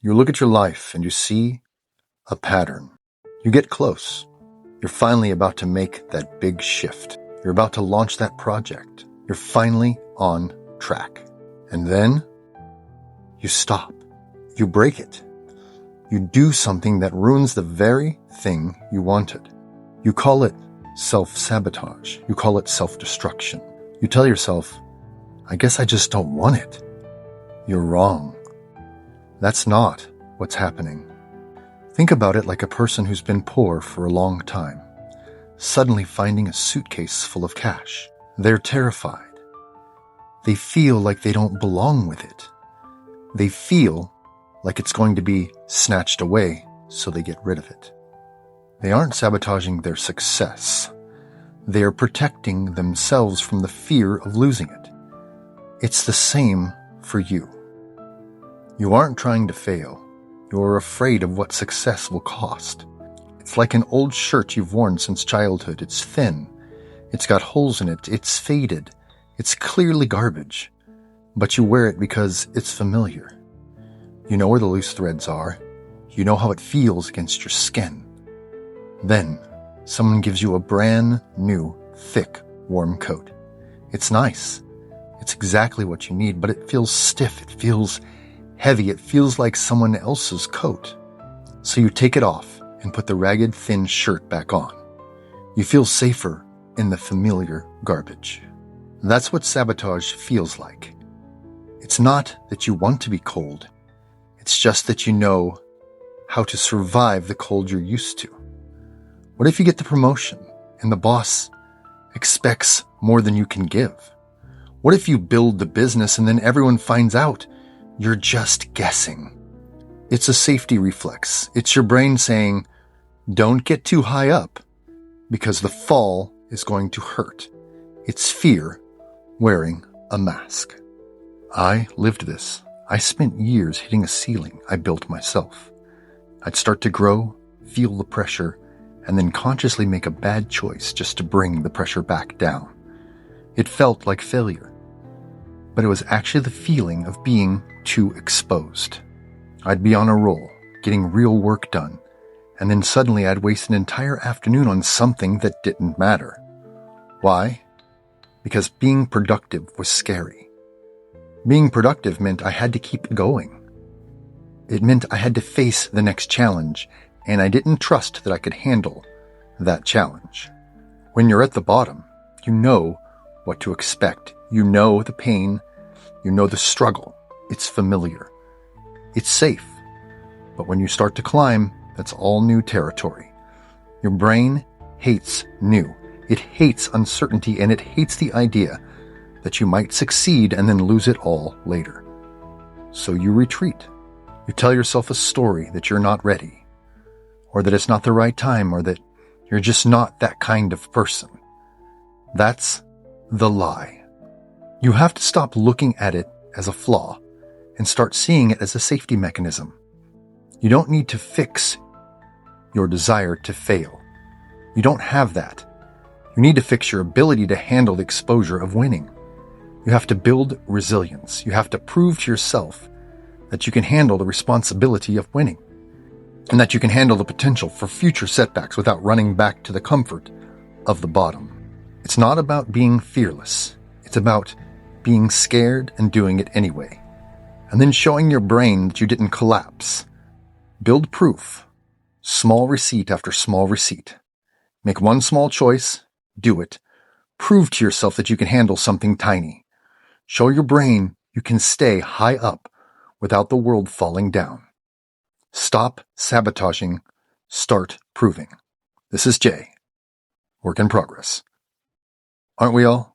You look at your life and you see a pattern. You get close. You're finally about to make that big shift. You're about to launch that project. You're finally on track. And then you stop. You break it. You do something that ruins the very thing you wanted. You call it self-sabotage. You call it self-destruction. You tell yourself, I guess I just don't want it. You're wrong. That's not what's happening. Think about it like a person who's been poor for a long time, suddenly finding a suitcase full of cash. They're terrified. They feel like they don't belong with it. They feel like it's going to be snatched away, so they get rid of it. They aren't sabotaging their success. They are protecting themselves from the fear of losing it. It's the same for you. You aren't trying to fail. You're afraid of what success will cost. It's like an old shirt you've worn since childhood. It's thin. It's got holes in it. It's faded. It's clearly garbage. But you wear it because it's familiar. You know where the loose threads are. You know how it feels against your skin. Then, someone gives you a brand new, thick, warm coat. It's nice. It's exactly what you need, but it feels stiff. It feels heavy. It feels like someone else's coat. So you take it off and put the ragged, thin shirt back on. You feel safer in the familiar garbage. That's what sabotage feels like. It's not that you want to be cold. It's just that you know how to survive the cold you're used to. What if you get the promotion and the boss expects more than you can give? What if you build the business and then everyone finds out you're just guessing? It's a safety reflex. It's your brain saying, don't get too high up because the fall is going to hurt. It's fear wearing a mask. I lived this. I spent years hitting a ceiling I built myself. I'd start to grow, feel the pressure, and then consciously make a bad choice just to bring the pressure back down. It felt like failure, but it was actually the feeling of being too exposed. I'd be on a roll, getting real work done, and then suddenly I'd waste an entire afternoon on something that didn't matter. Why? Because being productive was scary. Being productive meant I had to keep going. It meant I had to face the next challenge, and I didn't trust that I could handle that challenge. When you're at the bottom, you know what to expect. You know the pain. You know the struggle. It's familiar. It's safe. But when you start to climb, that's all new territory. Your brain hates new. It hates uncertainty, and it hates the idea that you might succeed and then lose it all later. So you retreat. You tell yourself a story that you're not ready, or that it's not the right time, or that you're just not that kind of person. That's the lie. You have to stop looking at it as a flaw and start seeing it as a safety mechanism. You don't need to fix your desire to fail. You don't have that. You need to fix your ability to handle the exposure of winning. You have to build resilience. You have to prove to yourself that you can handle the responsibility of winning, and that you can handle the potential for future setbacks without running back to the comfort of the bottom. It's not about being fearless. It's about being scared and doing it anyway, and then showing your brain that you didn't collapse. Build proof. Small receipt after small receipt. Make one small choice. Do it. Prove to yourself that you can handle something tiny. Show your brain you can stay high up without the world falling down. Stop sabotaging. Start proving. This is Jay. Work in progress. Aren't we all?